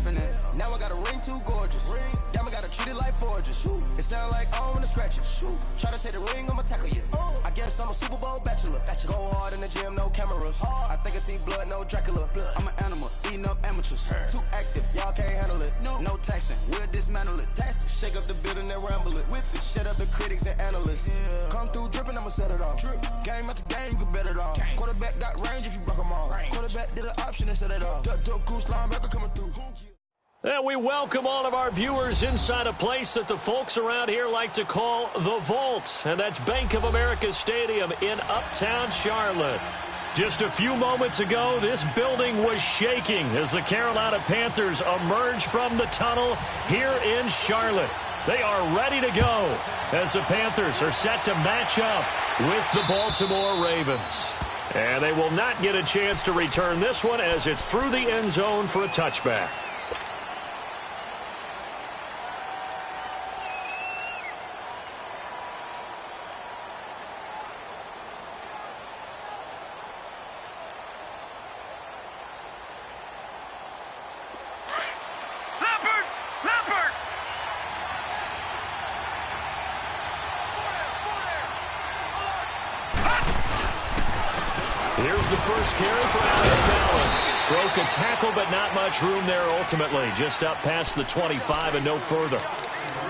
infinite. Now I got a ring too gorgeous. Damn, I gotta treat it like forges. It sound like I wanna scratch it. Try to take the ring, I'ma tackle you. I guess I'm a Super Bowl bachelor. Go hard in the gym, no cameras. I think I see blood, no Dracula. I'm an animal, eating up amateurs. Too active, y'all can't handle it. No taxing, we'll dismantle it. Shake up the building and ramble it. Whip it, shut up the critics and analysts. Come through dripping, I'ma set it off. Game after game, you can bet it off. Quarterback got range if you broke them off. Quarterback did an option and set it off. Duck goose linebacker coming through. And we welcome all of our viewers inside a place that the folks around here like to call the Vault. And that's Bank of America Stadium in Uptown Charlotte. Just a few moments ago, this building was shaking as the Carolina Panthers emerged from the tunnel here in Charlotte. They are ready to go as the Panthers are set to match up with the Baltimore Ravens. And they will not get a chance to return this one as it's through the end zone for a touchback. Here's the first carry for Alex Collins. Broke a tackle, but not much room there ultimately. Just up past the 25 and no further.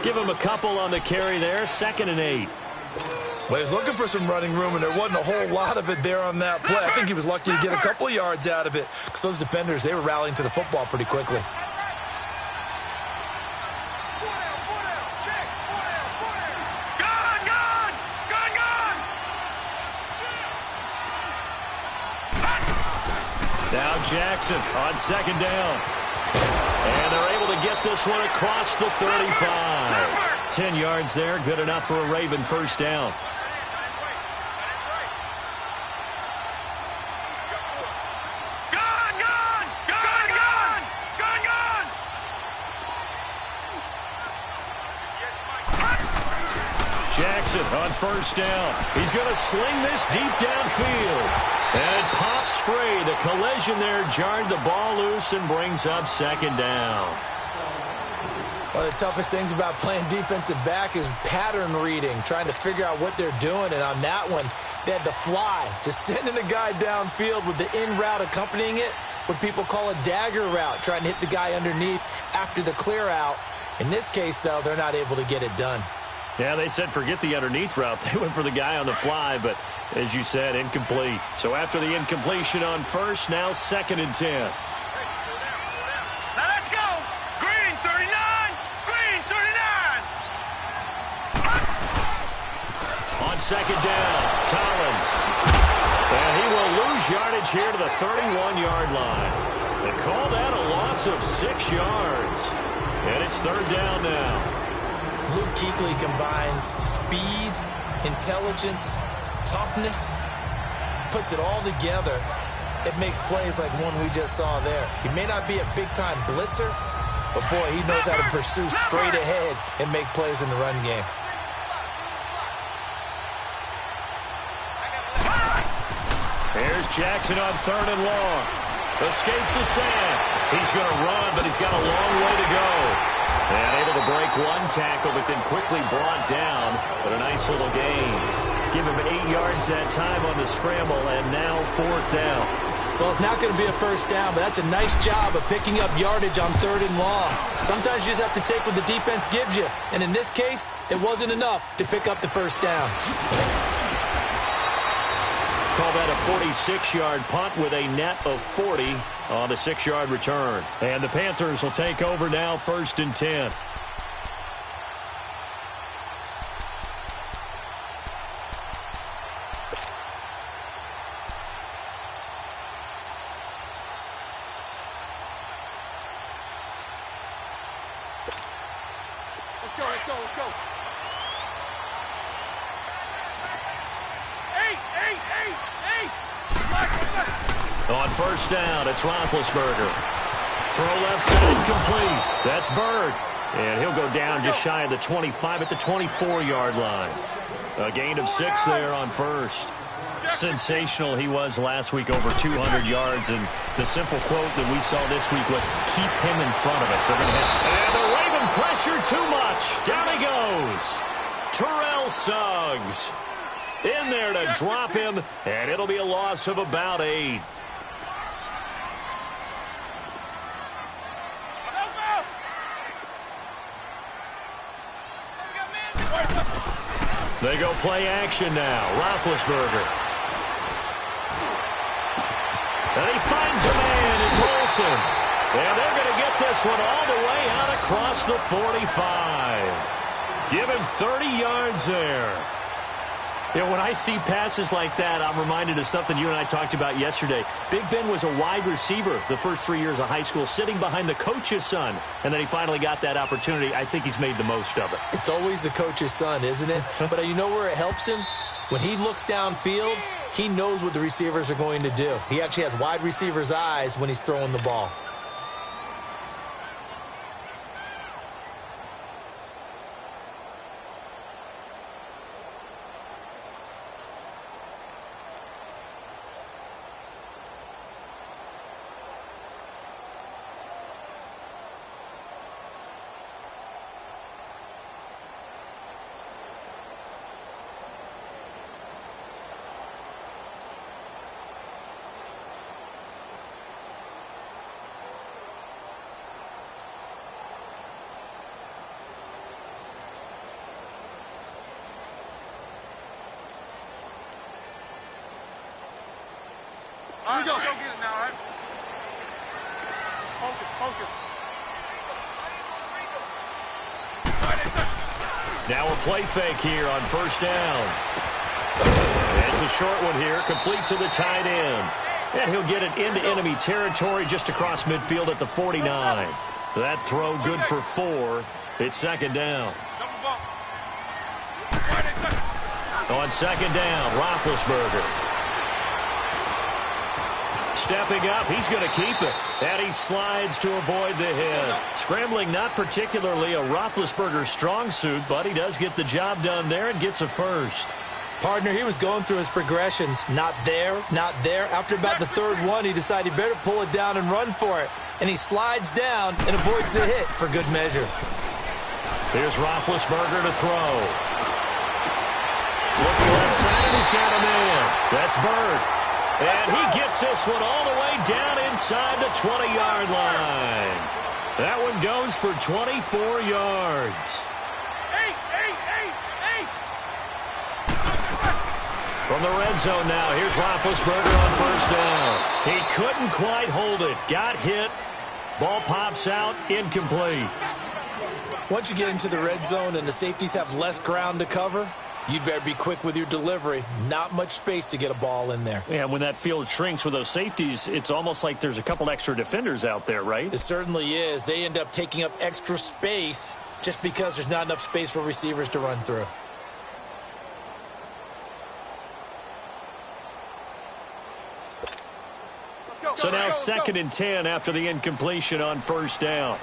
Give him a couple on the carry there. 2nd and 8. Well, he was looking for some running room, and there wasn't a whole lot of it there on that play. I think he was lucky to get a couple of yards out of it because those defenders, they were rallying to the football pretty quickly. Now Jackson on 2nd down. And they're able to get this one across the 35. 10 yards there, good enough for a Raven first down. Jackson on 1st down. He's going to sling this deep downfield. And it pops free. The collision there jarred the ball loose and brings up 2nd down. One of the toughest things about playing defensive back is pattern reading, trying to figure out what they're doing. And on that one, they had the fly, just sending the guy downfield with the in route accompanying it, what people call a dagger route, trying to hit the guy underneath after the clear out. In this case, though, they're not able to get it done. Yeah, they said forget the underneath route. They went for the guy on the fly, but as you said, incomplete. So after the incompletion on 1st, now 2nd and 10. Now let's go. Green 39. Green 39. On 2nd down, Collins. And he will lose yardage here to the 31-yard line. They call that a loss of 6 yards. And it's 3rd down now. Luke Kuechly combines speed, intelligence, toughness, puts it all together. It makes plays like one we just saw there. He may not be a big-time blitzer, but boy, he knows how to pursue straight ahead and make plays in the run game. Here's Jackson on 3rd and long. Escapes the sack. He's going to run, but he's got a long way to go. And able to break one tackle, but then quickly brought down. But a nice little gain. Give him 8 yards that time on the scramble, and now 4th down. Well, it's not going to be a first down, but that's a nice job of picking up yardage on 3rd and long. Sometimes you just have to take what the defense gives you. And in this case, it wasn't enough to pick up the first down. Call that a 46-yard punt with a net of 40 on the 6-yard return. And the Panthers will take over now, 1st and 10. Let's go. On 1st down, it's Roethlisberger. Throw left side complete. That's Bird. And he'll go down just shy of the 25 at the 24-yard line. A gain of 6 there on 1st. Sensational he was last week, over 200 yards, and the simple quote that we saw this week was, keep him in front of us. They're going to have, and the Raven pressure too much. Down he goes. Terrell Suggs in there to drop him, and it'll be a loss of about 8. They go play action now. Roethlisberger. And he finds a man. It's Olsen. And they're going to get this one all the way out across the 45. Give him 30 yards there. You know, when I see passes like that, I'm reminded of something you and I talked about yesterday. Big Ben was a wide receiver the first 3 years of high school, sitting behind the coach's son. And then he finally got that opportunity. I think he's made the most of it. It's always the coach's son, isn't it? But you know where it helps him? When he looks downfield, he knows what the receivers are going to do. He actually has wide receivers' eyes when he's throwing the ball. All right, go get it now, all right? Focus. Now a play fake here on first down. It's a short one here, complete to the tight end. And he'll get it into enemy territory just across midfield at the 49. That throw good for 4. It's second down. On second down, Roethlisberger. Stepping up, he's going to keep it. And he slides to avoid the hit. Scrambling not particularly a Roethlisberger strong suit, but he does get the job done there and gets a first. Partner, he was going through his progressions. Not there, not there. After about the third one, he decided he better pull it down and run for it. And he slides down and avoids the hit for good measure. Here's Roethlisberger to throw. Looking left side, and he's got him in. That's Bird. And he gets this one all the way down inside the 20-yard line. That one goes for 24 yards. From the red zone now, here's Roethlisberger on first down. He couldn't quite hold it. Got hit. Ball pops out, incomplete. Once you get into the red zone and the safeties have less ground to cover, you'd better be quick with your delivery. Not much space to get a ball in there. Yeah, when that field shrinks with those safeties, it's almost like there's a couple extra defenders out there, right? It certainly is. They end up taking up extra space just because there's not enough space for receivers to run through. So now second and 10 after the incompletion on first down.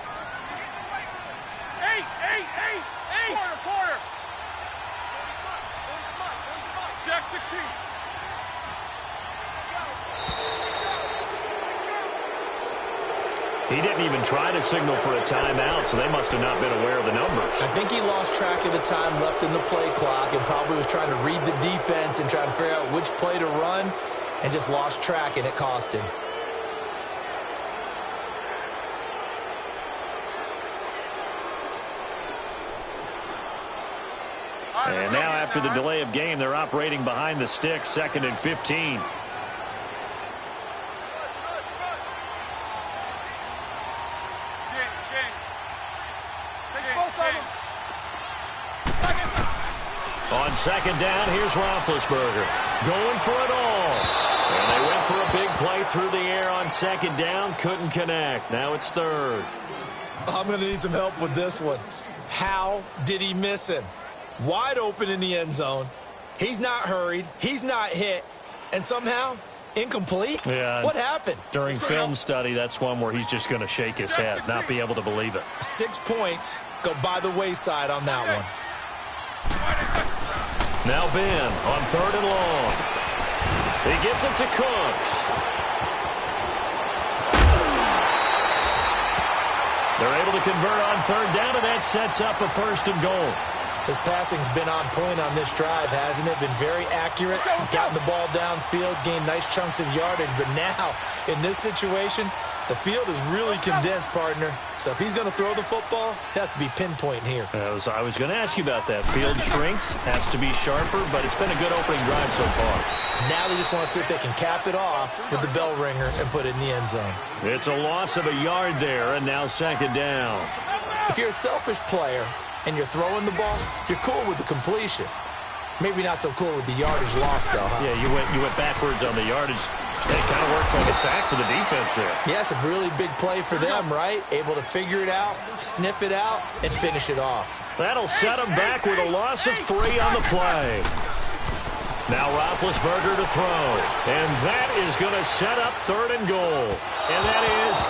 Quarter. Jack 16. He didn't even try to signal for a timeout, so they must have not been aware of the numbers. I think he lost track of the time left in the play clock and probably was trying to read the defense and trying to figure out which play to run and just lost track, and it cost him. And now after the delay of game, they're operating behind the sticks, second and 15. On second down, here's Roethlisberger going for it all. And they went for a big play through the air on second down, couldn't connect. Now it's third. I'm going to need some help with this one. How did he miss him? Wide open in the end zone. He's not hurried. He's not hit. And somehow, incomplete? Yeah. What happened? During film study, that's one where he's just going to shake his head, not be able to believe it. 6 points go by the wayside on that one. Now Ben on third and long. He gets it to Cooks. They're able to convert on third down, and that sets up a 1st and goal. His passing's been on point on this drive, hasn't it? Been very accurate, gotten the ball downfield, gained nice chunks of yardage. But now, in this situation, the field is really condensed, partner. So if he's going to throw the football, he'll have to be pinpoint here. I was going to ask you about that. Field shrinks, has to be sharper, but it's been a good opening drive so far. Now they just want to see if they can cap it off with the bell ringer and put it in the end zone. It's a loss of a yard there, and now 2nd down. If you're a selfish player and you're throwing the ball, you're cool with the completion. Maybe not so cool with the yardage loss, though, huh? Yeah, you went backwards on the yardage. It kind of works like a sack for the defense there. Yeah, it's a really big play for them, right? Able to figure it out, sniff it out, and finish it off. That'll set them back with a loss of 3 on the play. Now Roethlisberger to throw. And that is going to set up 3rd and goal. And that is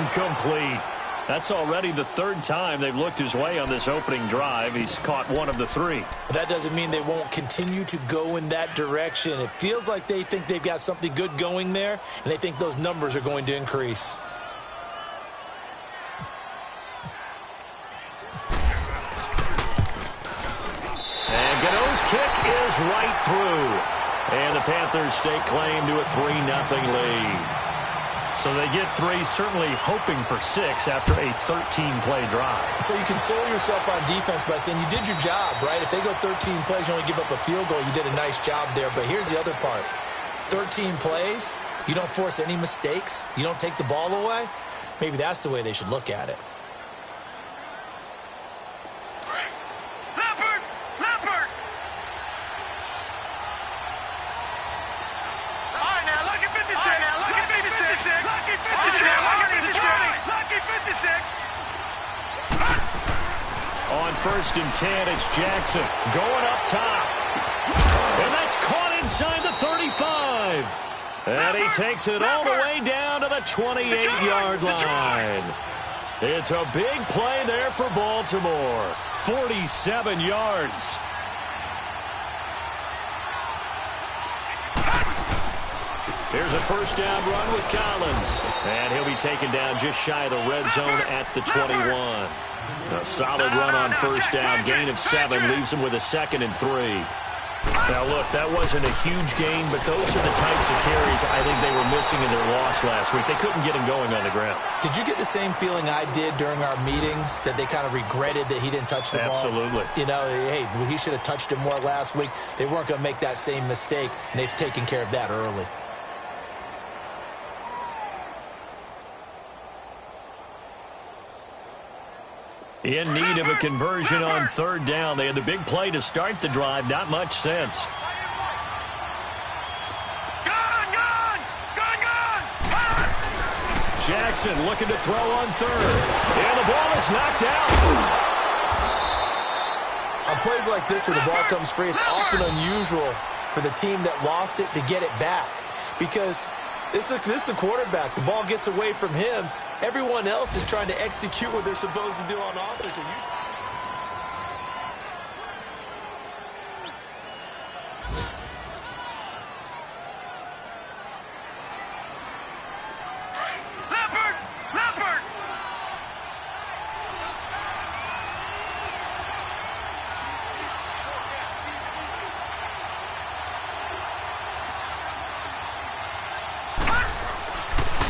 incomplete. That's already the 3rd time they've looked his way on this opening drive. He's caught 1 of the 3. But that doesn't mean they won't continue to go in that direction. It feels like they think they've got something good going there, and they think those numbers are going to increase. And Gano's kick is right through. And the Panthers stake claim to a 3-0 lead. So they get 3, certainly hoping for 6 after a 13-play drive. So you console yourself on defense by saying you did your job, right? If they go 13 plays, you only give up a field goal, you did a nice job there. But here's the other part. 13 plays, you don't force any mistakes, you don't take the ball away. Maybe that's the way they should look at it. On 1st and 10, it's Jackson going up top. And that's caught inside the 35. And he takes it all the way down to the 28-yard line. It's a big play there for Baltimore. 47 yards. Here's a 1st down run with Collins. And he'll be taken down just shy of the red zone at the 21. A solid run on 1st down. Gain of 7 leaves him with a 2nd and 3. Now, look, that wasn't a huge gain, but those are the types of carries I think they were missing in their loss last week. They couldn't get him going on the ground. Did you get the same feeling I did during our meetings, that they kind of regretted that he didn't touch the ball? Absolutely. You know, hey, he should have touched it more last week. They weren't going to make that same mistake, and they've taken care of that early. In need of a conversion on 3rd down. They had the big play to start the drive. Not much sense. Jackson looking to throw on 3rd. And the ball is knocked out. On plays like this where the ball comes free, it's often unusual for the team that lost it to get it back. Because this is the quarterback. The ball gets away from him. Everyone else is trying to execute what they're supposed to do on offense.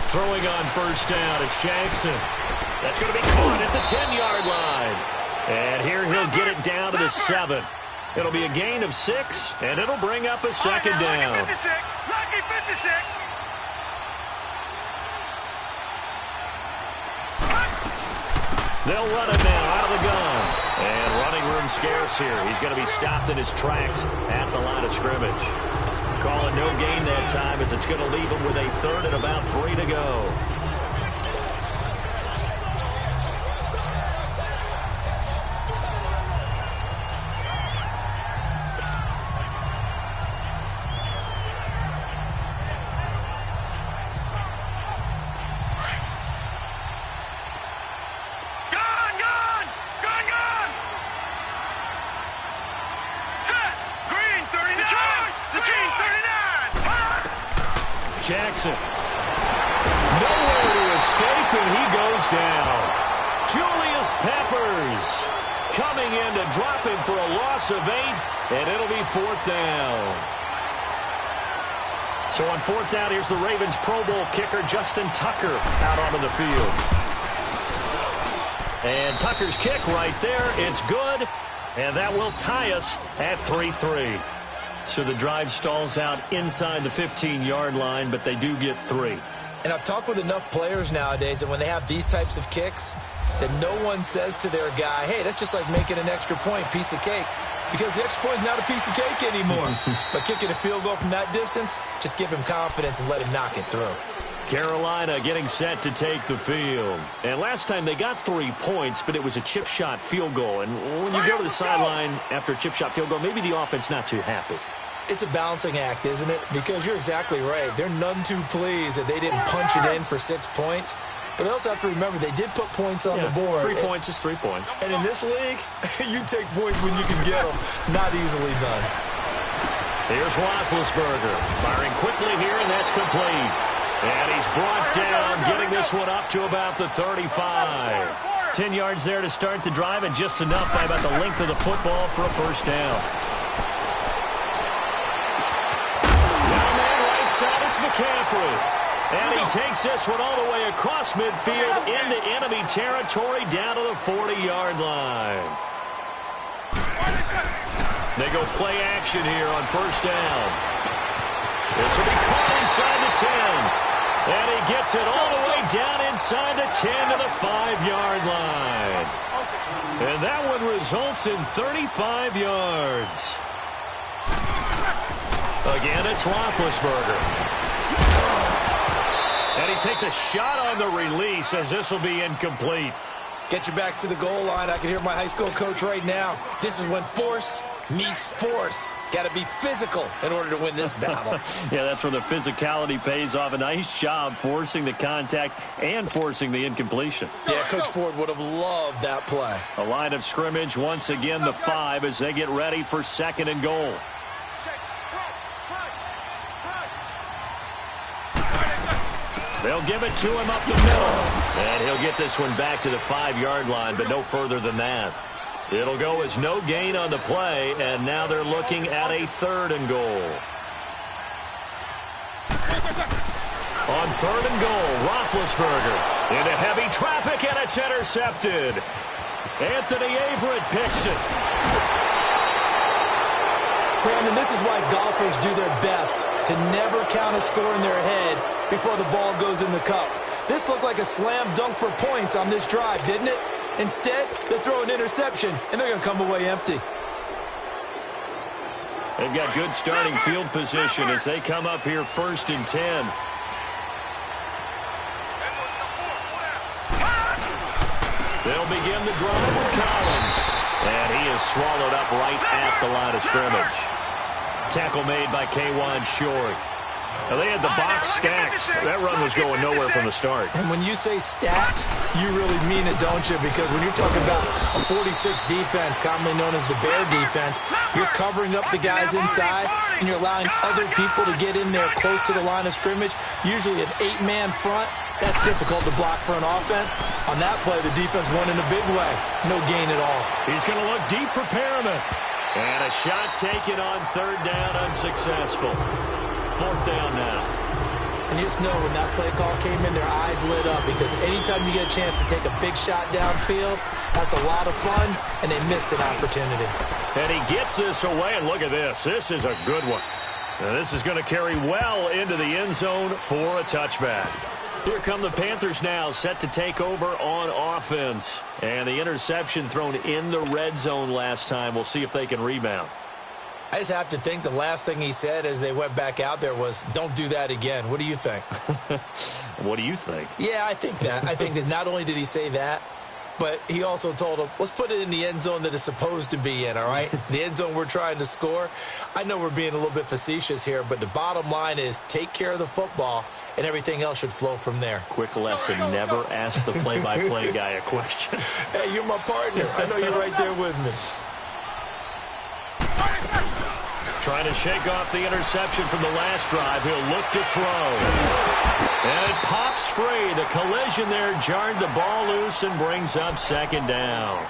Throwing on 1st down, it's Jackson. That's going to be caught at the 10-yard line. And here he'll get it down to the 7. It'll be a gain of 6, and it'll bring up a 2nd down. Lucky 56. They'll run it now out of the gun. And running room scarce here. He's going to be stopped in his tracks at the line of scrimmage. Call it no gain that time as it's going to leave him with a 3rd and about 3 to go. Jackson. Nowhere to escape, and he goes down. Julius Peppers coming in to drop him for a loss of 8, and it'll be 4th down. So on 4th down, here's the Ravens Pro Bowl kicker, Justin Tucker, out onto the field. And Tucker's kick right there, it's good, and that will tie us at 3-3. So the drive stalls out inside the 15-yard line, but they do get 3. And I've talked with enough players nowadays that when they have these types of kicks, that no one says to their guy, hey, that's just like making an extra point, piece of cake. Because the extra point is not a piece of cake anymore. But kicking a field goal from that distance, just give him confidence and let him knock it through. Carolina getting set to take the field. And last time they got 3 points, but it was a chip shot field goal. And when you go to the sideline after a chip shot field goal, maybe the offense not too happy. It's a balancing act, isn't it? Because you're exactly right. They're none too pleased that they didn't punch it in for 6 points. But they also have to remember they did put points on the board. 3 points is 3 points. And in this league, you take points when you can get them. Not easily done. Here's Roethlisberger firing quickly here, and that's complete. And he's brought down, getting this one up to about the 35. 10 yards there to start the drive, and just enough by about the length of the football for a first down. Down there, right side, it's McCaffrey. And he takes this one all the way across midfield into enemy territory down to the 40-yard line. They go play action here on first down. This will be caught inside the 10. And he gets it all the way down inside the 10 to the 5-yard line. And that one results in 35 yards. Again, it's Roethlisberger. And he takes a shot on the release as this will be incomplete. Get your backs to the goal line. I can hear my high school coach right now. This is when force meets force. Got to be physical in order to win this battle. Yeah, that's where the physicality pays off. A nice job forcing the contact and forcing the incompletion. Yeah, Coach Ford would have loved that play. A line of scrimmage, once again the 5 as they get ready for 2nd and goal. They'll give it to him up the middle. And he'll get this one back to the 5-yard line, but no further than that. It'll go as no gain on the play, and now they're looking at a 3rd and goal. On 3rd and goal, Roethlisberger into heavy traffic, and it's intercepted. Anthony Averett picks it. Brandon, this is why golfers do their best to never count a score in their head before the ball goes in the cup. This looked like a slam dunk for points on this drive, didn't it? Instead, they throw an interception, and they're going to come away empty. They've got good starting field position as they come up here 1st and 10. They'll begin the drive with Collins. And he is swallowed up right at the line of scrimmage. Tackle made by K'Wan Short. Now they had the box stacked. That run was going nowhere from the start. And when you say stacked, you really mean it, don't you? Because when you're talking about a 46 defense, commonly known as the Bear defense, you're covering up the guys inside, and you're allowing other people to get in there close to the line of scrimmage, usually an 8-man front. That's difficult to block for an offense. On that play, the defense won in a big way. No gain at all. He's going to look deep for Perriman. And a shot taken on 3rd down, unsuccessful. 4th down now. And you just know when that play call came in, their eyes lit up, because anytime you get a chance to take a big shot downfield, that's a lot of fun, and they missed an opportunity. And he gets this away, and look at this. This is a good one. Now, this is going to carry well into the end zone for a touchback. Here come the Panthers now, set to take over on offense. And the interception thrown in the red zone last time. We'll see if they can rebound. I just have to think the last thing he said as they went back out there was, don't do that again. What do you think? What do you think? Yeah, I think that. I think that not only did he say that, but he also told him, let's put it in the end zone that it's supposed to be in, all right? The end zone we're trying to score. I know we're being a little bit facetious here, but the bottom line is take care of the football, and everything else should flow from there. Quick lesson, never ask the play-by-play guy a question. Hey, you're my partner. I know you're right there with me. Trying to shake off the interception from the last drive. He'll look to throw. And it pops free. The collision there jarred the ball loose and brings up second down.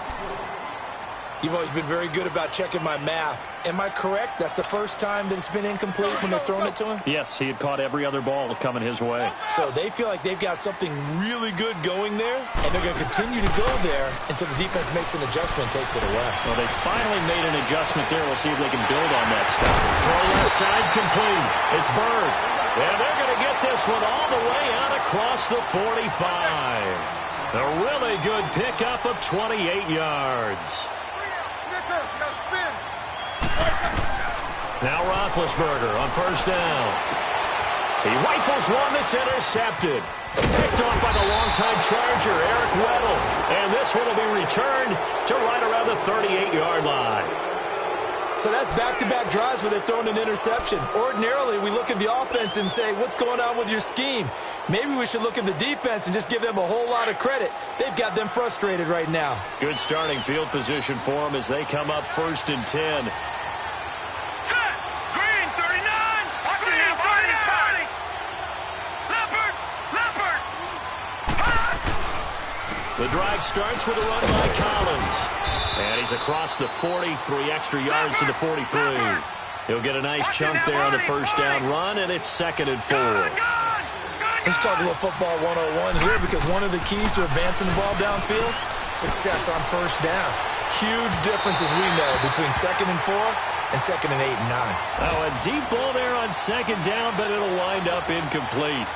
You've always been very good about checking my math. Am I correct? That's the first time that it's been incomplete when they've thrown it to him? Yes, he had caught every other ball coming his way. So they feel like they've got something really good going there, and they're going to continue to go there until the defense makes an adjustment and takes it away. Well, they finally made an adjustment there. We'll see if they can build on that stuff. Throw left side complete. It's Bird. And they're going to get this one all the way out across the 45. A really good pickup of 28 yards. Now Roethlisberger on first down. He rifles one that's intercepted. Picked off by the longtime Charger, Eric Weddle. And this one will be returned to right around the 38-yard line. So that's back-to-back drives where they've thrown an interception. Ordinarily, we look at the offense and say, what's going on with your scheme? Maybe we should look at the defense and just give them a whole lot of credit. They've got them frustrated right now. Good starting field position for them as they come up 1st and 10. Set. Green 39. Green 39. Leopard. Leopard. The drive starts with a run by Collins. And he's across the 40, 3 extra yards to the 43. He'll get a nice chunk there on the first down run, and it's 2nd and 4. Let's talk a little football 101 here, because one of the keys to advancing the ball downfield, success on first down. Huge difference, as we know, between 2nd and 4 and 2nd and 8 and 9. Oh, a deep ball there on 2nd down, but it'll wind up incomplete.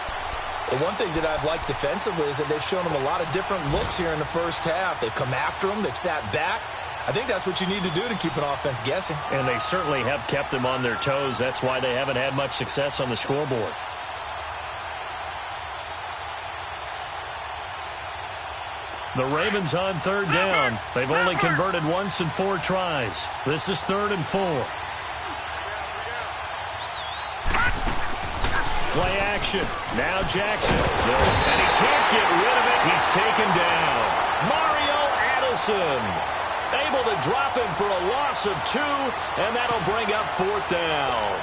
The one thing that I've liked defensively is that they've shown them a lot of different looks here in the first half. They've come after them. They've sat back. I think that's what you need to do to keep an offense guessing. And they certainly have kept them on their toes. That's why they haven't had much success on the scoreboard. The Ravens on 3rd down. They've only converted once in 4 tries. This is 3rd and 4. Play action. Now Jackson. And he can't get rid of it. He's taken down. Mario Addison able to drop him for a loss of 2, and that'll bring up 4th down.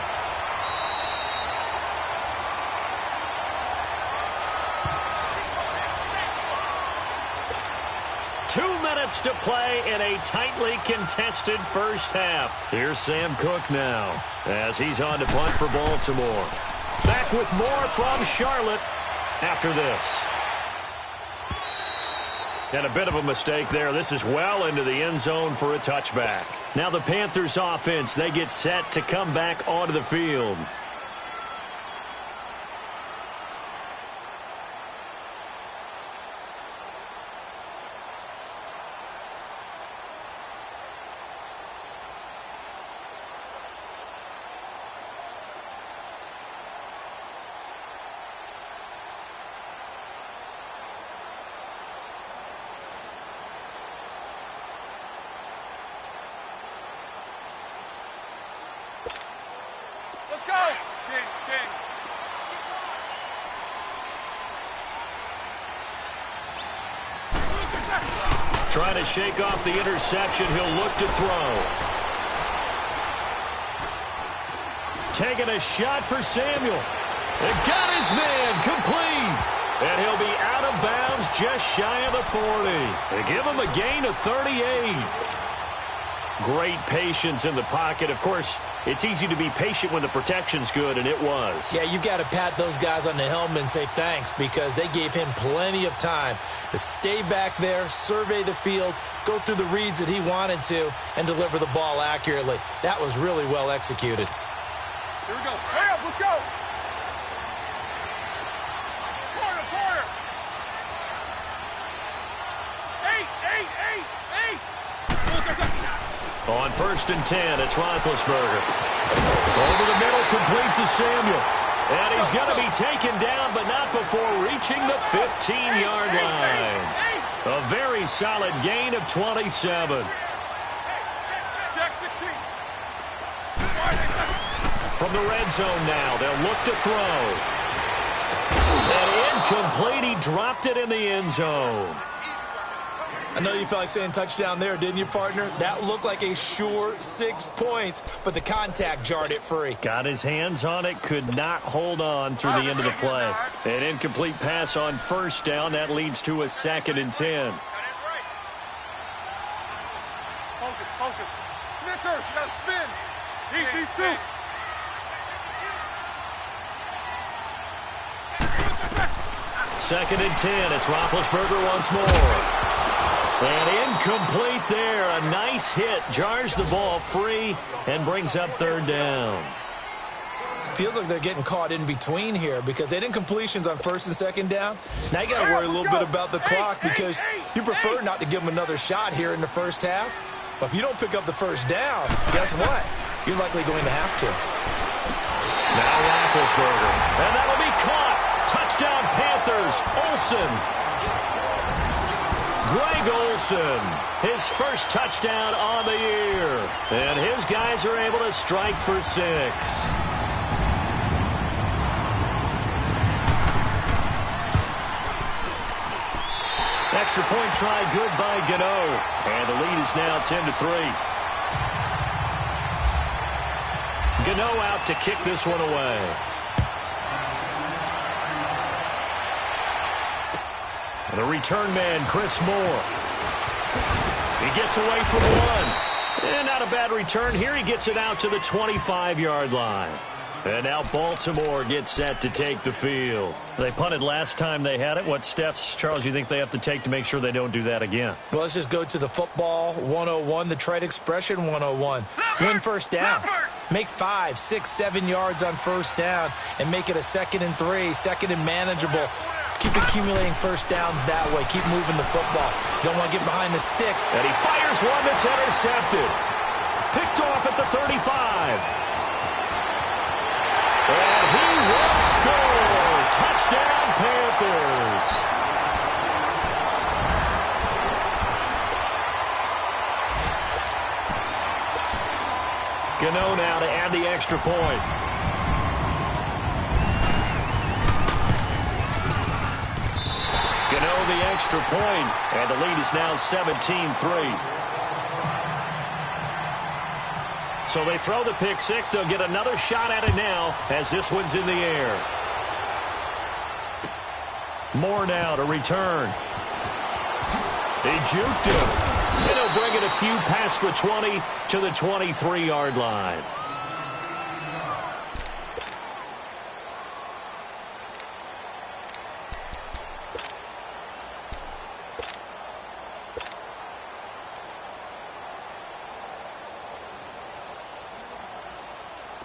Two minutes to play in a tightly contested first half. Here's Sam Cook now as he's on to punt for Baltimore. Back with more from Charlotte after this. And a bit of a mistake there. This is well into the end zone for a touchback. Now the Panthers offense, they get set to come back onto the field. Let's go. Kings. Trying to shake off the interception. He'll look to throw. Taking a shot for Samuel. And got his man complete. And he'll be out of bounds just shy of the 40. They give him a gain of 38. Great patience in the pocket. Of course, it's easy to be patient when the protection's good, and it was. Yeah, you've got to pat those guys on the helmet and say thanks, because they gave him plenty of time to stay back there, survey the field, go through the reads that he wanted to, and deliver the ball accurately. That was really well executed. Here we go. Hurry up, let's go. Corner. 8. On 1st and 10, it's Roethlisberger. Over the middle, complete to Samuel. And he's going to be taken down, but not before reaching the 15-yard line. A very solid gain of 27. Jack 16. From the red zone now, they'll look to throw. And incomplete, he dropped it in the end zone. I know you felt like saying touchdown there, didn't you, partner? That looked like a sure 6 points, but the contact jarred it free. Got his hands on it, could not hold on through the end of the play. An incomplete pass on first down. That leads to a 2nd and 10. Focus. Snickers, you gotta spin. These two. 2nd and 10. It's Roethlisberger once more. And incomplete there. A nice hit. Jars the ball free and brings up 3rd down. Feels like they're getting caught in between here because they did incompletions on 1st and 2nd down. Now you got to worry a little bit about the clock because you prefer not to give them another shot here in the first half. But if you don't pick up the 1st down, guess what? You're likely going to have to. Now Roethlisberger. And that'll be caught. Touchdown Panthers. Olsen. Greg Olsen, his first touchdown on the year. And his guys are able to strike for 6. Extra point try good by Gano. And the lead is now 10-3. Gano out to kick this one away. The return man, Chris Moore. He gets away from one. And not a bad return here. He gets it out to the 25-yard line. And now Baltimore gets set to take the field. They punted last time they had it. What steps, Charles, you think they have to take to make sure they don't do that again? Well, let's just go to the football 101, the trade expression 101. Win 1st down. Make 5, 6, 7 yards on 1st down and make it a 2nd and 3, 2nd and manageable. Keep accumulating 1st downs that way. Keep moving the football. You don't want to get behind the stick. And he fires one that's intercepted. Picked off at the 35. And he will score. Touchdown, Panthers. Gano now to add the extra point. Gano the extra point, and the lead is now 17-3. So they throw the pick 6. They'll get another shot at it now as this one's in the air. Moore now to return. He juked him. And he'll bring it a few past the 20 to the 23-yard line.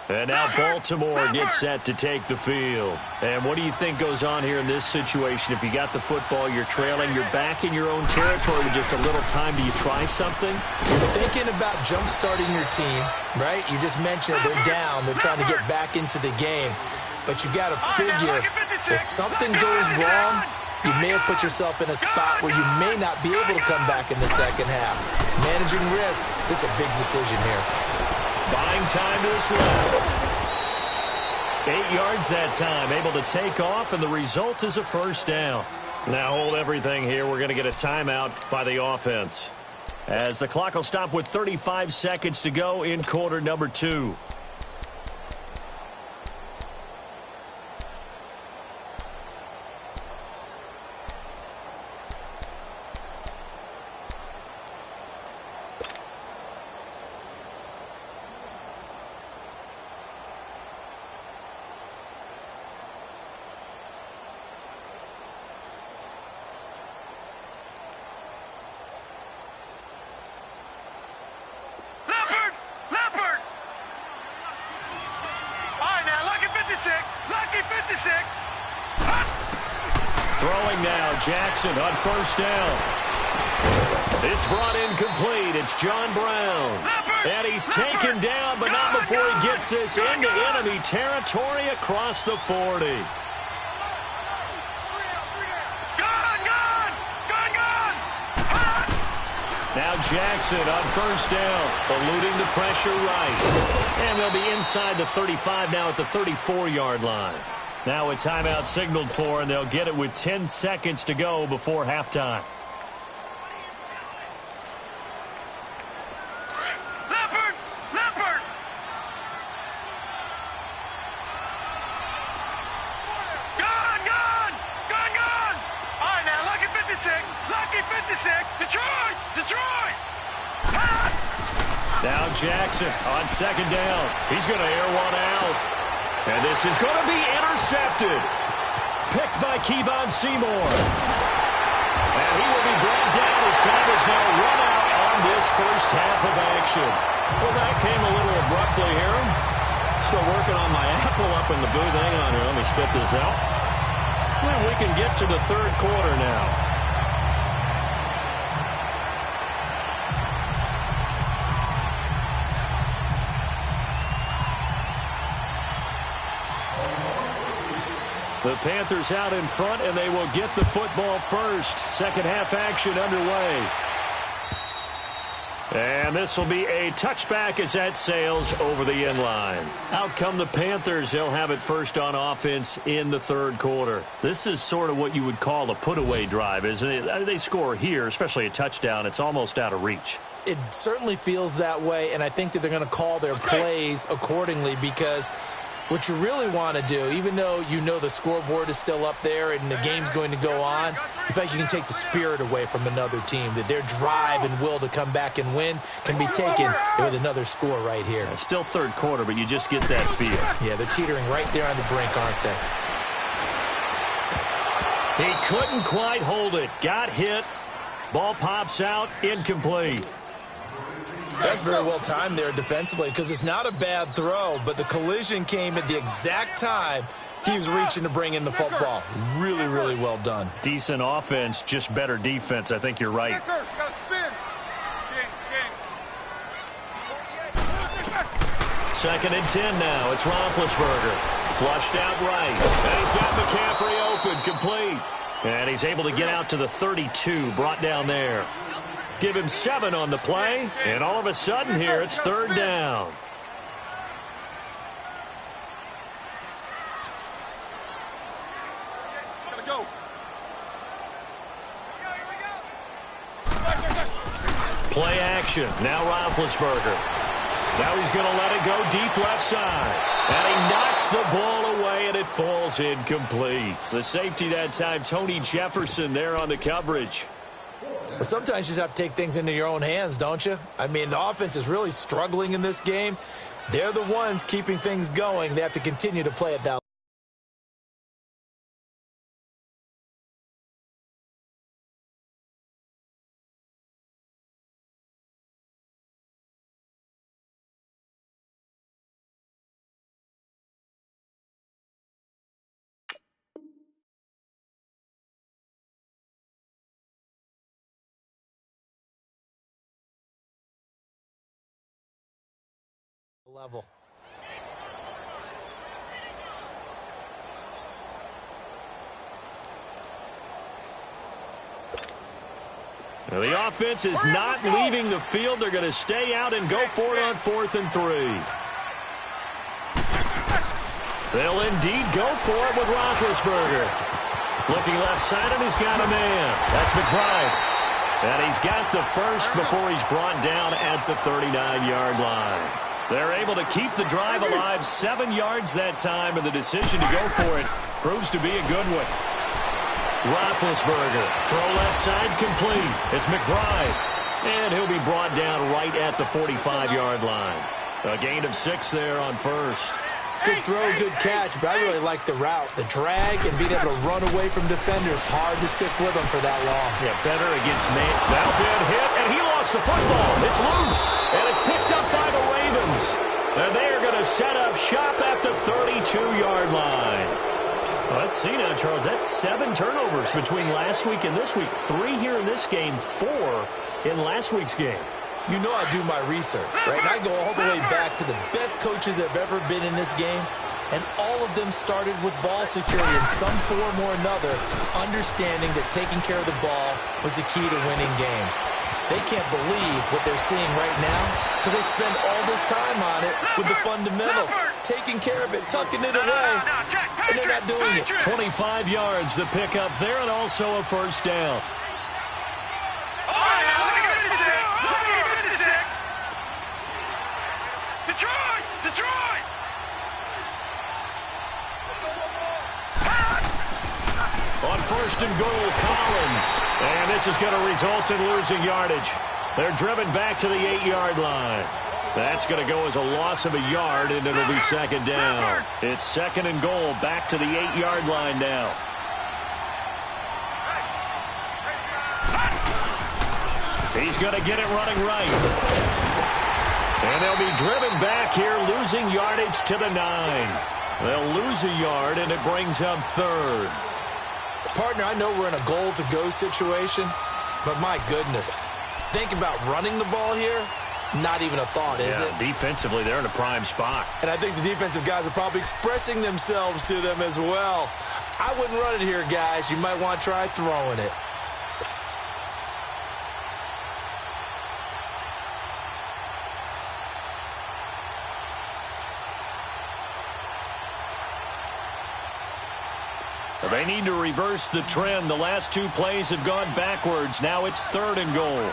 And now Baltimore gets set to take the field. And what do you think goes on here in this situation? If you got the football, you're trailing, you're back in your own territory with just a little time. Do you try something? You're thinking about jump-starting your team, right? You just mentioned it. They're down. They're trying to get back into the game. But you got to figure if something goes wrong, you may have put yourself in a spot where you may not be able to come back in the second half. Managing risk, this is a big decision here. Buying time to his left. 8 yards that time, able to take off, and the result is a first down. Now hold everything here. We're going to get a timeout by the offense, as the clock will stop with 35 seconds to go in quarter number 2. Throwing now, Jackson on first down. It's brought in complete. It's John Brown. And he's taken down, but not before he gets this into enemy territory across the 40. Now Jackson on first down, eluding the pressure right. And they'll be inside the 35 now at the 34-yard line. Now a timeout signaled for, and they'll get it with 10 seconds to go before halftime. Now Jackson on second down. He's going to air one out. And this is going to be intercepted. Picked by Kevon Seymour. And he will be brought down as time is now run out on this first half of action. Well, that came a little abruptly here. Still working on my apple up in the booth. Hang on here. Let me spit this out. Well, we can get to the third quarter now. The Panthers out in front, and they will get the football first. Second half action underway. And this will be a touchback as that sails over the end line. Out come the Panthers. They'll have it first on offense in the third quarter. This is sort of what you would call a put-away drive, isn't it? They score here, especially a touchdown. It's almost out of reach. It certainly feels that way, and I think that they're going to call their plays accordingly because what you really want to do, even though you know the scoreboard is still up there and the game's going to go on, you think you can take the spirit away from another team, that their drive and will to come back and win can be taken with another score right here. It's still third quarter, but you just get that feel. Yeah, they're teetering right there on the brink, aren't they? He couldn't quite hold it. Got hit. Ball pops out. Incomplete. That's very well timed there defensively because it's not a bad throw, but the collision came at the exact time he was reaching to bring in the football. Really, really well done. Decent offense, just better defense. I think you're right. Second and 10 now. It's Roethlisberger. Flushed out right. And he's got McCaffrey open, complete. And he's able to get out to the 32, brought down there. Give him 7 on the play, and all of a sudden here, it's third down. Play action. Now Roethlisberger. Now he's going to let it go deep left side. And he knocks the ball away, and it falls incomplete. The safety that time, Tony Jefferson there on the coverage. Well, sometimes you just have to take things into your own hands, don't you? I mean, the offense is really struggling in this game. They're the ones keeping things going. They have to continue to play at that level. Now the offense is not leaving the field. They're going to stay out and go for it on 4th and 3. They'll indeed go for it with Roethlisberger. Looking left side, and he's got a man. That's McBride. And he's got the first before he's brought down at the 39-yard line. They're able to keep the drive alive, 7 yards that time, and the decision to go for it proves to be a good one. Roethlisberger, throw left side, complete. It's McBride, and he'll be brought down right at the 45-yard line. A gain of 6 there on first. Good throw, good catch, but I really like the route. The drag and being able to run away from defenders. Hard to stick with them for that long. Yeah, better against man. Now big hit, and he lost the football. It's loose, and it's picked up by the Ravens. And they are going to set up shop at the 32-yard line. Well, let's see now, Charles. That's 7 turnovers between last week and this week. 3 here in this game, 4 in last week's game. You know I do my research, right? And I go all the way back to the best coaches that have ever been in this game, and all of them started with ball security in some form or another, understanding that taking care of the ball was the key to winning games. They can't believe what they're seeing right now because they spend all this time on it with the fundamentals, taking care of it, tucking it away, and they're not doing it. 25 yards to pick up there, and also a first down. Detroit! On first and goal, Collins. And this is going to result in losing yardage. They're driven back to the 8-yard line. That's going to go as a loss of a yard, and it'll be second down. It's second and goal, back to the 8-yard line now. He's going to get it running right. And they'll be driven back here, losing yardage to the 9. They'll lose a yard, and it brings up third. Partner, I know we're in a goal-to-go situation, but my goodness, think about running the ball here. Not even a thought, is it? Defensively, they're in a prime spot. And I think the defensive guys are probably expressing themselves to them as well. I wouldn't run it here, guys. You might want to try throwing it. They need to reverse the trend. The last 2 plays have gone backwards. Now it's third and goal. All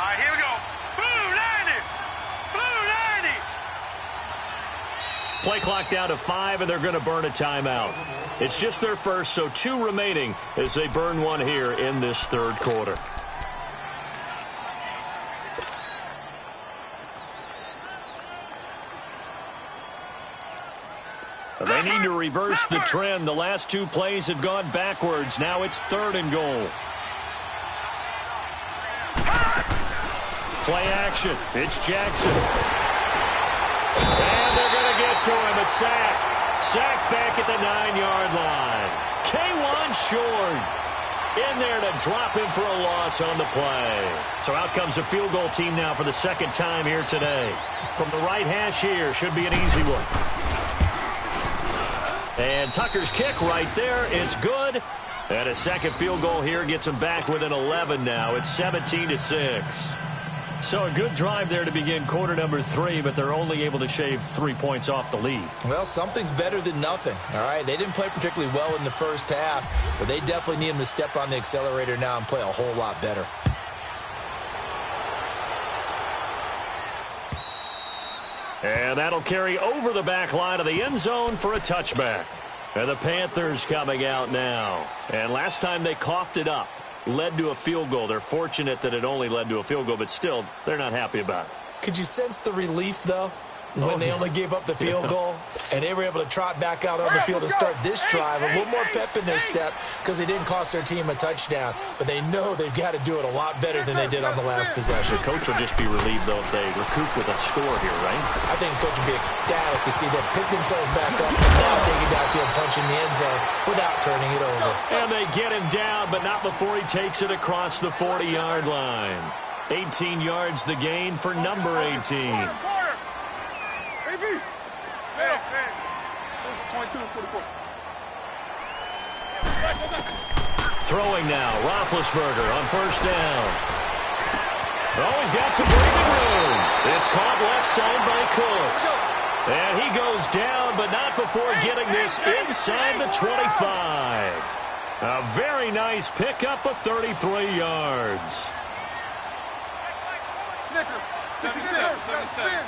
right, here we go. Blue 90! Blue 90! Play clock down to 5, and they're going to burn a timeout. It's just their first, so 2 remaining as they burn one here in this third quarter. They need to reverse the trend. The last 2 plays have gone backwards. Now it's third and goal. Play action. It's Jackson. And they're going to get to him. A sack. Sack back at the 9-yard line. K1 short. In there to drop him for a loss on the play. So out comes the field goal team now for the second time here today. From the right hash here, should be an easy one. And Tucker's kick right there. It's good. And a second field goal here gets him back within 11 now. It's 17-6. So a good drive there to begin quarter number 3, but they're only able to shave 3 points off the lead. Well, something's better than nothing, all right? They didn't play particularly well in the first half, but they definitely need him to step on the accelerator now and play a whole lot better. And that'll carry over the back line of the end zone for a touchback. And the Panthers coming out now. And last time they coughed it up, led to a field goal. They're fortunate that it only led to a field goal, but still, they're not happy about it. Could you sense the relief, though, when they only gave up the field goal? And they were able to trot back out on the field and start this drive. A little more pep in their step because they didn't cost their team a touchdown. But they know they've got to do it a lot better than they did on the last possession. The coach will just be relieved, though, if they recoup with a score here, right? I think the coach will be ecstatic to see them pick themselves back up and now take it downfield, punch in the end zone without turning it over. And they get him down, but not before he takes it across the 40-yard line. 18 yards the gain for number 18. Throwing now, Roethlisberger on first down. Oh, he's got some breathing room. It's caught left side by Cooks. And he goes down, but not before getting this inside the 25. A very nice pickup of 33 yards. Snickers, 77.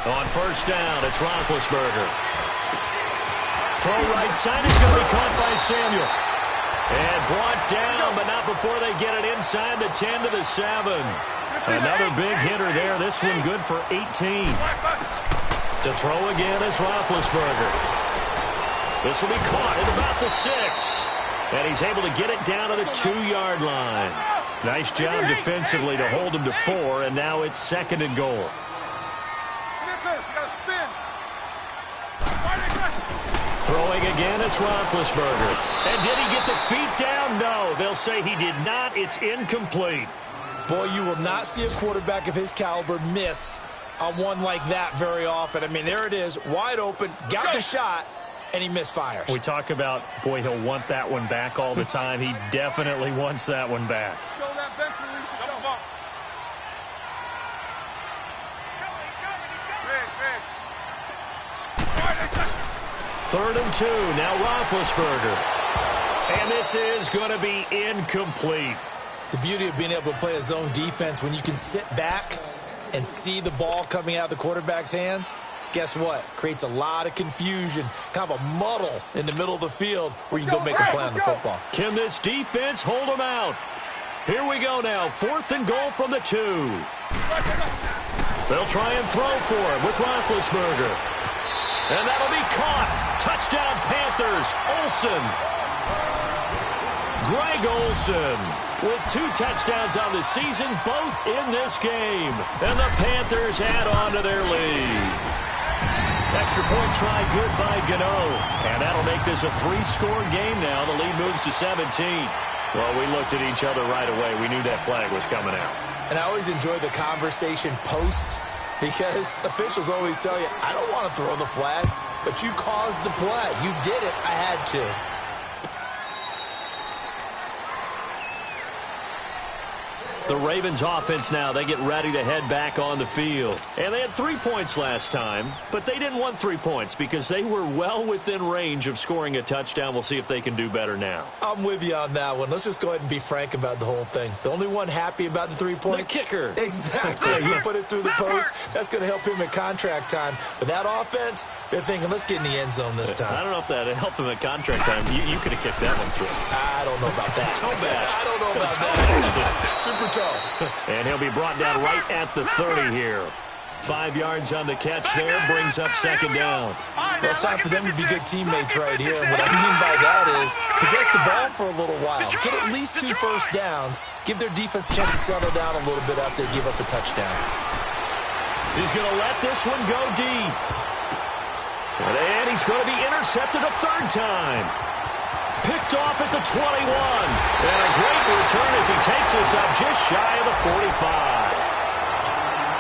On first down, it's Roethlisberger. Throw right side is going to be caught by Samuel. And brought down, but not before they get it inside the 10 to the 7. Another big hitter there. This one good for 18. To throw again is Roethlisberger. This will be caught at about the 6. And he's able to get it down to the 2-yard line. Nice job defensively to hold him to 4, and now it's second and goal. Throwing again, it's Roethlisberger. And did he get the feet down? No, they'll say he did not. It's incomplete. Boy, you will not see a quarterback of his caliber miss on one like that very often. I mean, there it is, wide open, got the shot, and he misfires. We talk about, boy, he'll want that one back all the time. He definitely wants that one back. Show that bench release. Come on. Third and 2, now Roethlisberger. And this is going to be incomplete. The beauty of being able to play a zone defense, when you can sit back and see the ball coming out of the quarterback's hands, guess what? Creates a lot of confusion, kind of a muddle in the middle of the field where you can go make a play on the football. Can this defense hold them out? Here we go now. 4th and goal from the 2. They'll try and throw for him with Roethlisberger. And that'll be caught. Touchdown, Panthers. Olsen. Greg Olsen with 2 touchdowns on the season, both in this game. And the Panthers add on to their lead. Extra point try good by Gano. And that'll make this a 3-score game now. The lead moves to 17. Well, we looked at each other right away. We knew that flag was coming out. And I always enjoy the conversation post because officials always tell you, I don't want to throw the flag, but you caused the play. You did it. I had to. The Ravens offense now, they get ready to head back on the field. And they had 3 points last time, but they didn't want 3 points because they were well within range of scoring a touchdown. We'll see if they can do better now. I'm with you on that one. Let's just go ahead and be frank about the whole thing. The only one happy about the 3-point? The kicker. Exactly. He put it through the post. That's going to help him at contract time. But that offense, they're thinking, let's get in the end zone this time. I don't know if that helped him at contract time. You could have kicked that one through. I don't know about that. Toe bash. I don't know about that. Super toe. And he'll be brought down right at the 30 here. 5 yards on the catch there, brings up 2nd down. Well, it's time for them to be good teammates right here. And what I mean by that is possess the ball for a little while. Get at least 2 first downs. Give their defense a chance to settle down a little bit after they give up a touchdown. He's going to let this one go deep. And he's going to be intercepted a 3rd time. Picked off at the 21. And a great return as he takes us up just shy of the 45.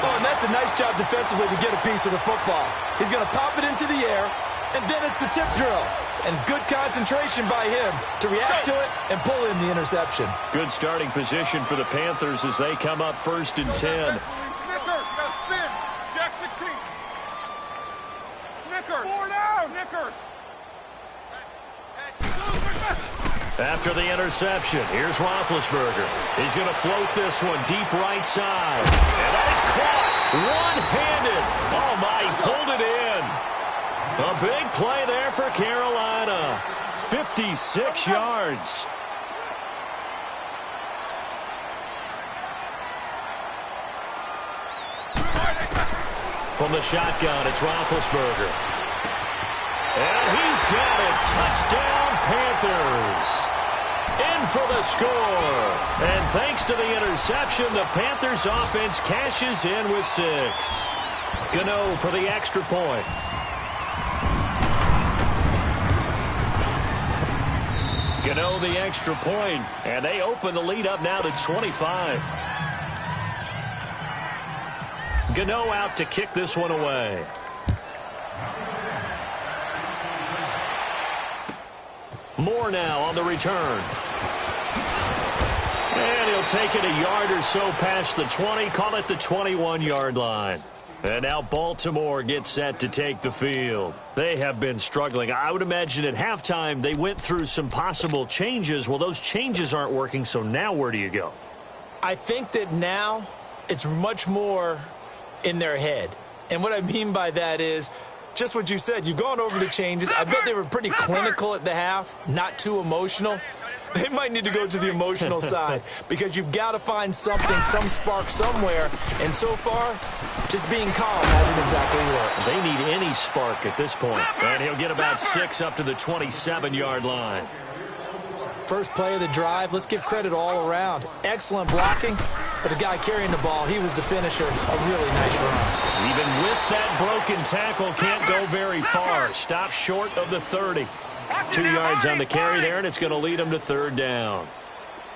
Oh, and that's a nice job defensively to get a piece of the football. He's going to pop it into the air, and then it's the tip drill. And good concentration by him to react to it and pull in the interception. Good starting position for the Panthers as they come up 1st and 10. Snickers, you got to spin. Jack 16. Snickers. 4 down. Snickers. After the interception, here's Roethlisberger. He's going to float this one deep right side. And that is caught one-handed. Oh, my, he pulled it in. A big play there for Carolina. 56 yards. From the shotgun, it's Roethlisberger. And he's got it. Touchdown, Panthers. In for the score. And thanks to the interception, the Panthers offense cashes in with 6. Gano for the extra point. Gano the extra point. And they open the lead up now to 25. Gano out to kick this one away. Moore now on the return. And he'll take it a yard or so past the 20, call it the 21-yard line. And now Baltimore gets set to take the field. They have been struggling. I would imagine at halftime they went through some possible changes. Well, those changes aren't working, so now where do you go? I think that now it's much more in their head. And what I mean by that is just what you said. You've gone over the changes. I bet they were pretty clinical at the half, not too emotional. They might need to go to the emotional side because you've got to find something, some spark somewhere. And so far, just being calm hasn't exactly worked. They need any spark at this point. And he'll get about 6 up to the 27-yard line. First play of the drive, let's give credit all around. Excellent blocking, but the guy carrying the ball, he was the finisher. A really nice run. Even with that broken tackle, can't go very far. Stop short of the 30. 2 yards on the carry there, and it's going to lead him to 3rd down.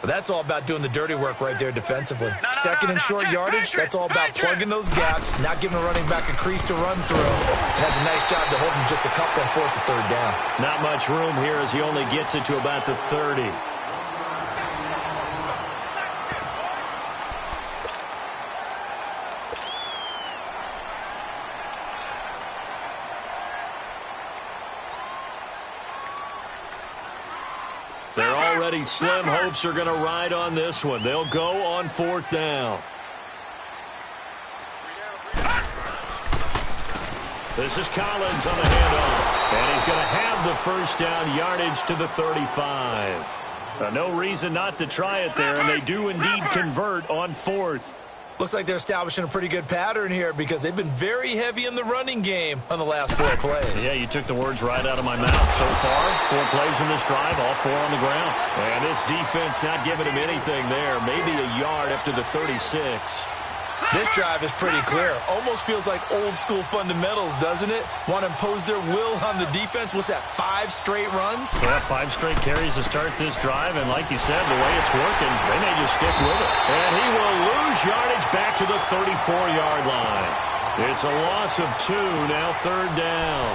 But that's all about doing the dirty work right there defensively. 2nd and short yardage, that's all about plugging those gaps, not giving a running back a crease to run through. And that's a nice job to hold him just a couple and force a 3rd down. Not much room here as he only gets it to about the 30. They're already slim hopes are going to ride on this one. They'll go on 4th down. This is Collins on the handoff. And he's going to have the first down yardage to the 35. No reason not to try it there, and they do indeed convert on fourth. Looks like they're establishing a pretty good pattern here because they've been very heavy in the running game on the last 4 plays. Yeah, you took the words right out of my mouth. So far, 4 plays in this drive, all 4 on the ground. And this defense not giving him anything there. Maybe a yard up to the 36. This drive is pretty clear. Almost feels like old-school fundamentals, doesn't it? Want to impose their will on the defense. What's that, 5 straight runs? Yeah, 5 straight carries to start this drive. And like you said, the way it's working, they may just stick with it. And he will lose yardage back to the 34-yard line. It's a loss of 2, now 3rd down.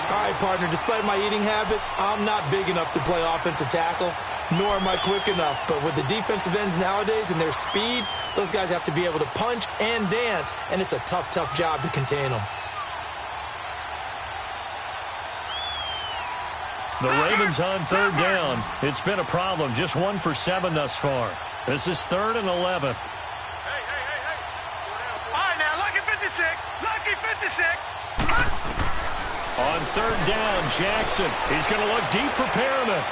All right, partner, despite my eating habits, I'm not big enough to play offensive tackle, nor am I quick enough. But with the defensive ends nowadays and their speed, those guys have to be able to punch and dance, and it's a tough, tough job to contain them. The Ravens on 3rd down. It's been a problem, just 1 for 7 thus far. This is 3rd and 11. Hey. All right, now, lucky 56. Lucky 56. On 3rd down, Jackson. He's going to look deep for Perriman.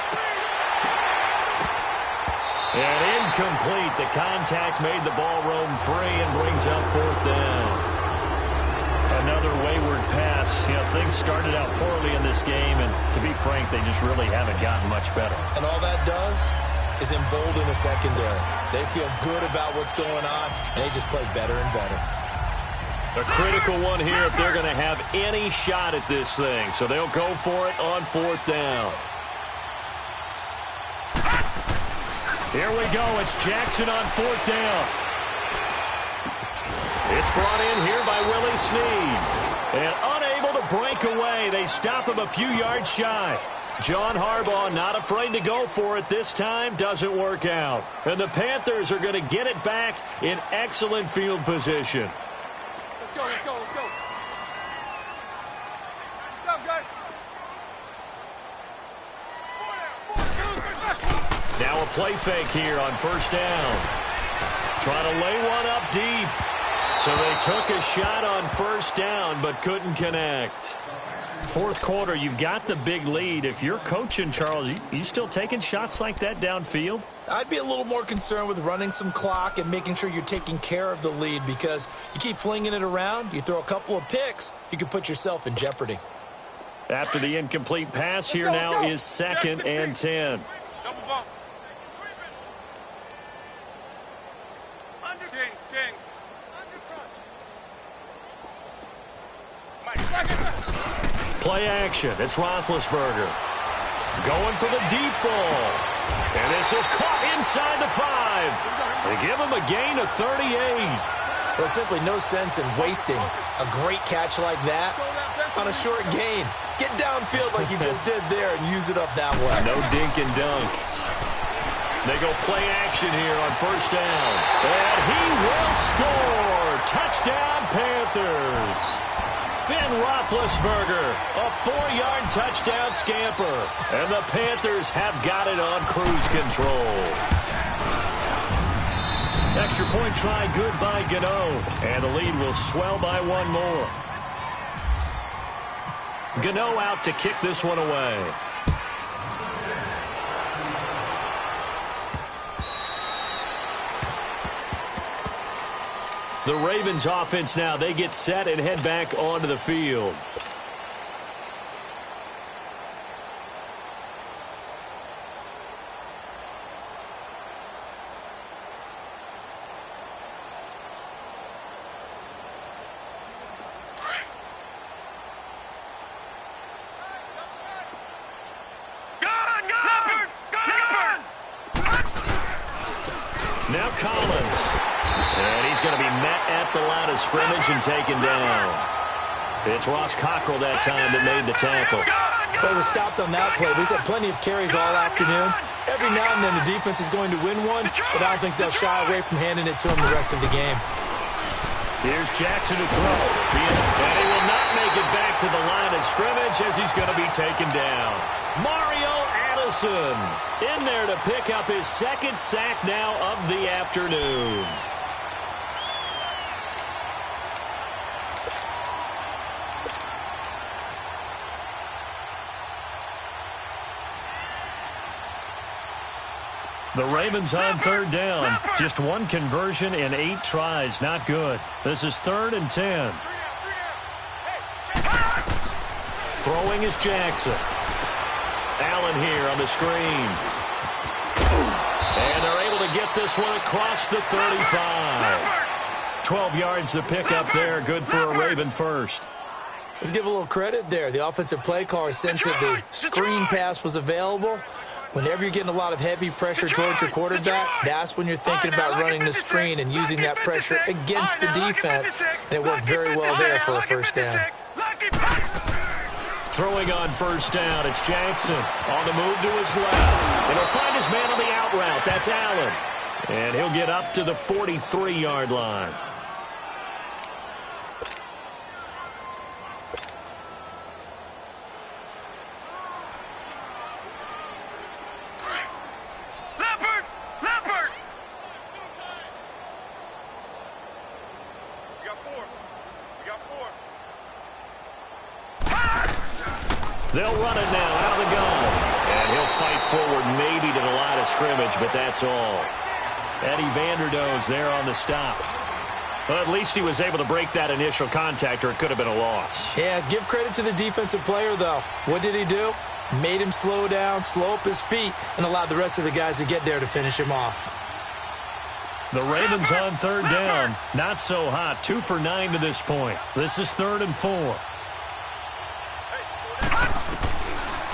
And incomplete. The contact made the ball roam free and brings up 4th down. Another wayward pass. You know, things started out poorly in this game, and to be frank, they just really haven't gotten much better. And all that does is embolden the secondary. They feel good about what's going on, and they just play better and better. A critical one here if they're going to have any shot at this thing. So they'll go for it on 4th down. Here we go. It's Jackson on 4th down. It's brought in here by Willie Snead. And unable to break away. They stop him a few yards shy. John Harbaugh not afraid to go for it this time. Doesn't work out. And the Panthers are going to get it back in excellent field position. Let's go. Let's go, guys. Now a play fake here on 1st down. Trying to lay one up deep. So they took a shot on 1st down but couldn't connect. 4th quarter, you've got the big lead. If you're coaching, Charles, you still taking shots like that downfield? I'd be a little more concerned with running some clock and making sure you're taking care of the lead, because you keep flinging it around, you throw a couple of picks, you can put yourself in jeopardy. After the incomplete pass, here now is 2nd and 10. Double bump. Stings. Play action. It's Roethlisberger. Going for the deep ball. And this is caught inside the 5. They give him a gain of 38. There's simply no sense in wasting a great catch like that on a short gain. Get downfield like you just did there and use it up that way. No dink and dunk. They go play action here on 1st down. And he will score. Touchdown, Panthers. Ben Roethlisberger, a 4-yard touchdown scamper. And the Panthers have got it on cruise control. Extra point try good by Gano. And the lead will swell by 1 more. Gano out to kick this one away. The Ravens offense now, they get set and head back onto the field. Now Collins. And he's going to be met at the line of scrimmage and taken down. It's Ross Cockrell that time that made the tackle. Well, he was stopped on that play, but he's had plenty of carries all afternoon. Every now and then the defense is going to win one, but I don't think they'll shy away from handing it to him the rest of the game. Here's Jackson to throw. And he will not make it back to the line of scrimmage as he's going to be taken down. Mario Addison in there to pick up his 2nd sack now of the afternoon. The Ravens on third down. Just one conversion in 8 tries. Not good. This is 3rd and 10. Throwing is Jackson. Allen here on the screen. And they're able to get this one across the 35. 12 yards to pick up there. Good for a Raven first. Let's give a little credit there. The offensive play caller sensed that the screen pass was available. Whenever you're getting a lot of heavy pressure towards your quarterback, that's when you're thinking about running the screen and using that pressure against the defense. And it worked very well there for a first down. Throwing on first down, it's Jackson on the move to his left. And he'll find his man on the out route. That's Allen. And he'll get up to the 43-yard line. They'll run it now out of the gun. And he'll fight forward maybe to the line of scrimmage, but that's all. Eddie Vanderdoes there on the stop. Well, at least he was able to break that initial contact, or it could have been a loss. Yeah, give credit to the defensive player, though. What did he do? Made him slow down, slow up his feet, and allowed the rest of the guys to get there to finish him off. The Ravens on third down. Not so hot. 2 for 9 to this point. This is 3rd and 4.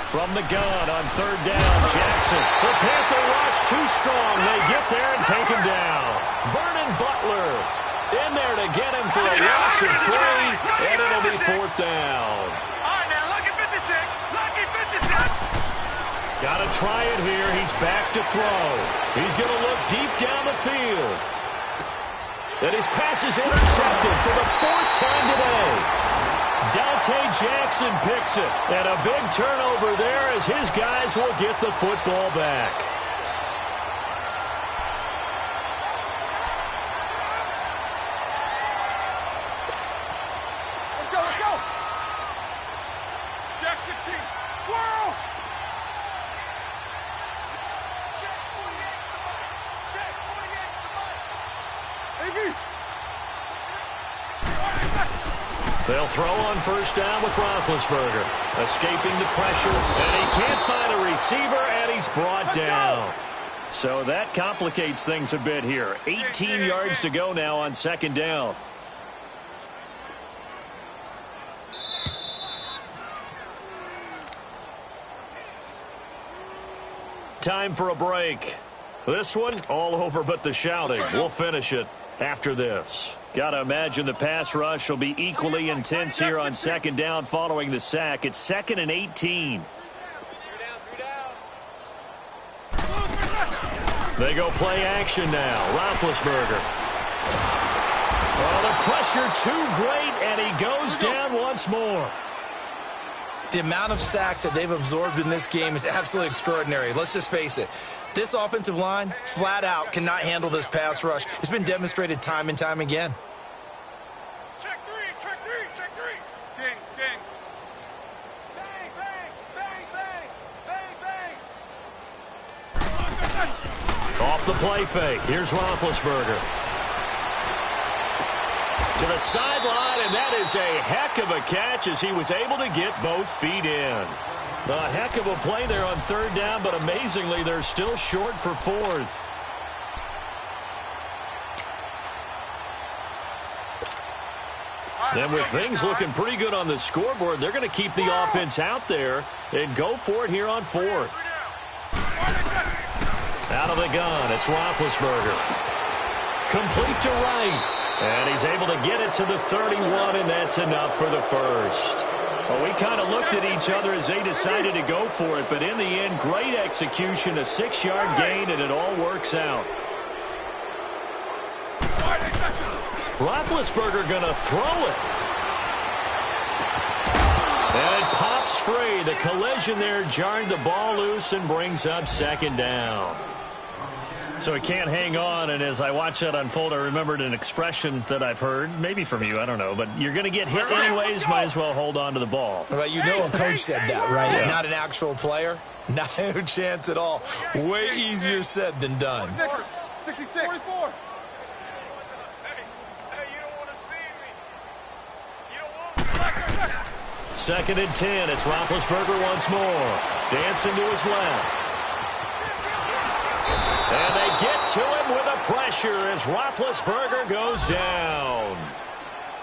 From the gun on third down, Jackson. The Panther rush too strong. They get there and take him down. Vernon Butler in there to get him for a loss of 3, and it'll be 4th down. All right, now, lucky 56. Lucky 56. Got to try it here. He's back to throw. He's going to look deep down the field. And his pass is intercepted for the 4th time today. Dante Jackson picks it, and a big turnover there as his guys will get the football back. Let's go, let's go. Jack 16. Whirl. Check 48 to the mic. Check 48 to the mic. AV. They'll throw on first down with Roethlisberger. Escaping the pressure, and he can't find a receiver, and he's brought down. So that complicates things a bit here. 18 yards to go now on 2nd down. Time for a break. This one, all over but the shouting. We'll finish it after this. Got to imagine the pass rush will be equally intense here on 2nd down following the sack. It's 2nd and 18. They go play action now. Roethlisberger. Well, the pressure too great, and he goes down once more. The amount of sacks that they've absorbed in this game is absolutely extraordinary. Let's just face it. This offensive line, flat out, cannot handle this pass rush. It's been demonstrated time and time again. Check 3, check 3, check 3. Kings, Kings. Bang, bang, bang, bang, bang, bang. Off the play fake. Here's Roethlisberger. To the sideline, and that is a heck of a catch as he was able to get both feet in. A heck of a play there on 3rd down, but amazingly, they're still short for 4th. And with things looking pretty good on the scoreboard, they're going to keep the offense out there and go for it here on 4th. Out of the gun, it's Roethlisberger. Complete to right. And he's able to get it to the 31, and that's enough for the first. Well, we kind of looked at each other as they decided to go for it, but in the end, great execution, a 6-yard gain, and it all works out. Roethlisberger going to throw it. And it pops free. The collision there jarred the ball loose and brings up 2nd down. So he can't hang on, and as I watch that unfold, I remembered an expression that I've heard, maybe from you, I don't know, but you're going to get hit anyways, might as well hold on to the ball. Well, you know a coach said that, right? Yeah. Not an actual player. No chance at all. Way easier said than done. 66. 44. Hey, you don't want to see me. You don't want me. Second and 10. It's Roethlisberger once more. Dancing to his left. And they get to him with a pressure as Roethlisberger goes down.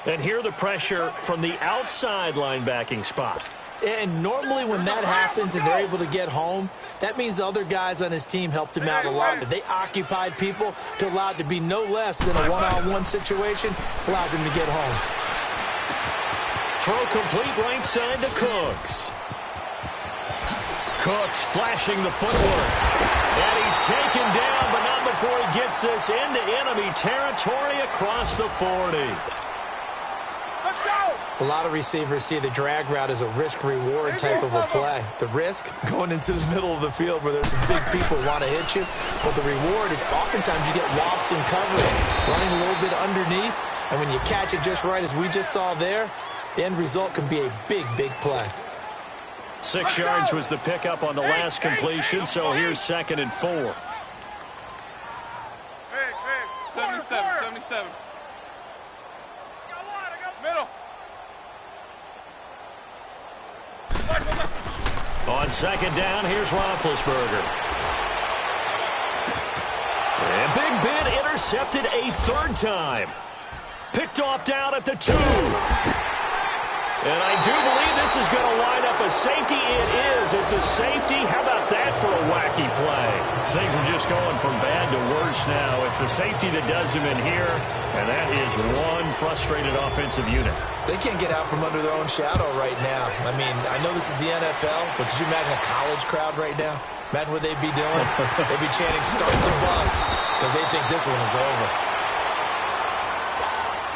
And here the pressure from the outside linebacking spot. And normally when that happens and they're able to get home, that means the other guys on his team helped him out a lot. That they occupied people to allow it to be no less than a one-on-one situation, allows him to get home. Throw complete right side to Cooks. Cooks flashing the footwork. And he's taken down, but not before he gets this into enemy territory across the 40. Let's go. A lot of receivers see the drag route as a risk-reward type of a play. The risk, going into the middle of the field where there's some big people who want to hit you. But the reward is oftentimes you get lost in coverage, running a little bit underneath. And when you catch it just right, as we just saw there, the end result can be a big, big play. 6 yards was the pickup on the last completion, so here's 2nd and 4. Hey, 77, 77. Middle. On 2nd down, here's Roethlisberger. And Big Ben intercepted a 3rd time. Picked off down at the 2. And I do believe this is going to line up a safety. It is. It's a safety. How about that for a wacky play? Things are just going from bad to worse now. It's a safety that does him in here, and that is one frustrated offensive unit. They can't get out from under their own shadow right now. I mean, I know this is the NFL, but could you imagine a college crowd right now? Imagine what they'd be doing. They'd be chanting, "Start the bus," because they think this one is over.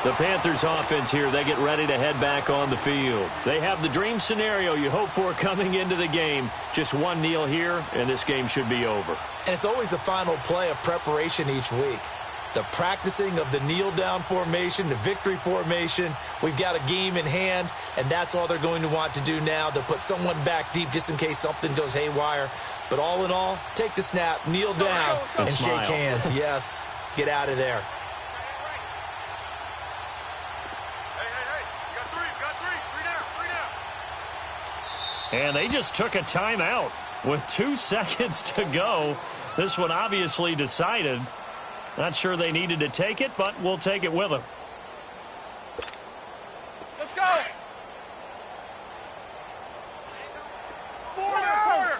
The Panthers offense here, they get ready to head back on the field. They have the dream scenario you hope for coming into the game. Just one kneel here, and this game should be over. And it's always the final play of preparation each week. The practicing of the kneel-down formation, the victory formation. We've got a game in hand, and that's all they're going to want to do now. They'll put someone back deep just in case something goes haywire. But all in all, take the snap, kneel down, and smile. shake hands. Yes, get out of there. And they just took a timeout with 2 seconds to go. This one obviously decided. Not sure they needed to take it, but we'll take it with them. Let's go. 4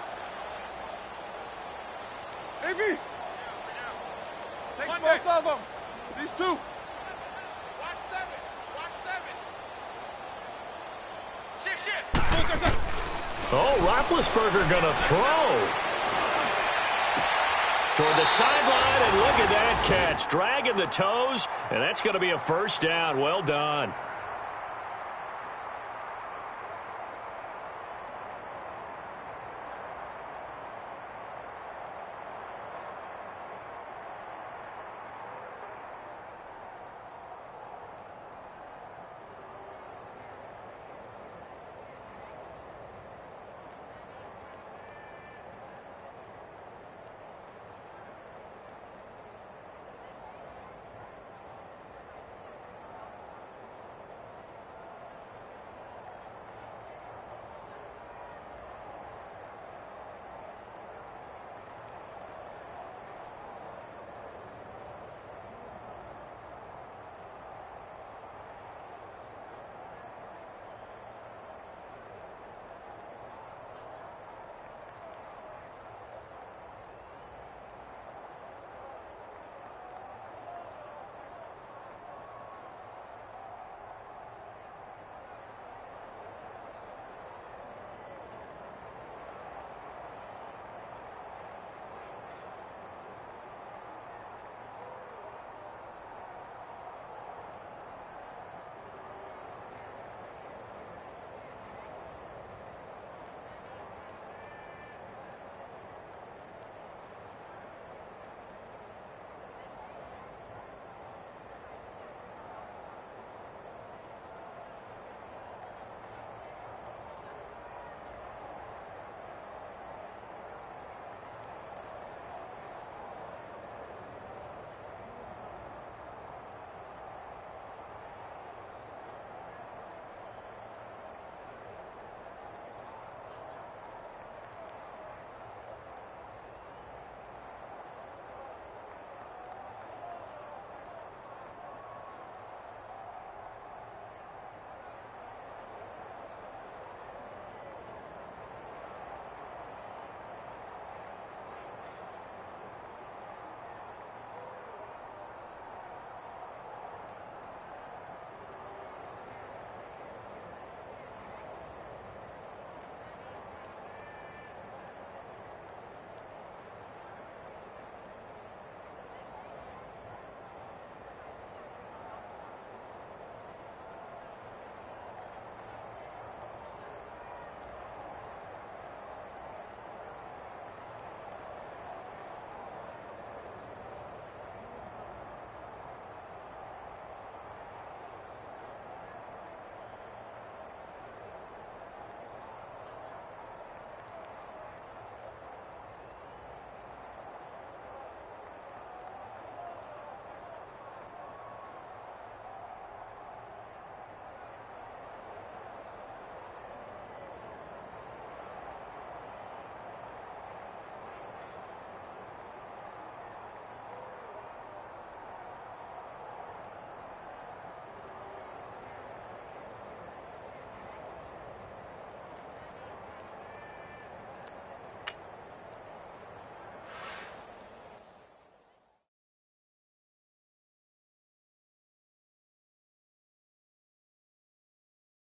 AB. Take both of them. These 2. Watch 7. Watch 7. Shift. Oh, Roethlisberger going to throw. Toward the sideline, and look at that catch. Dragging the toes, and that's going to be a 1st down. Well done.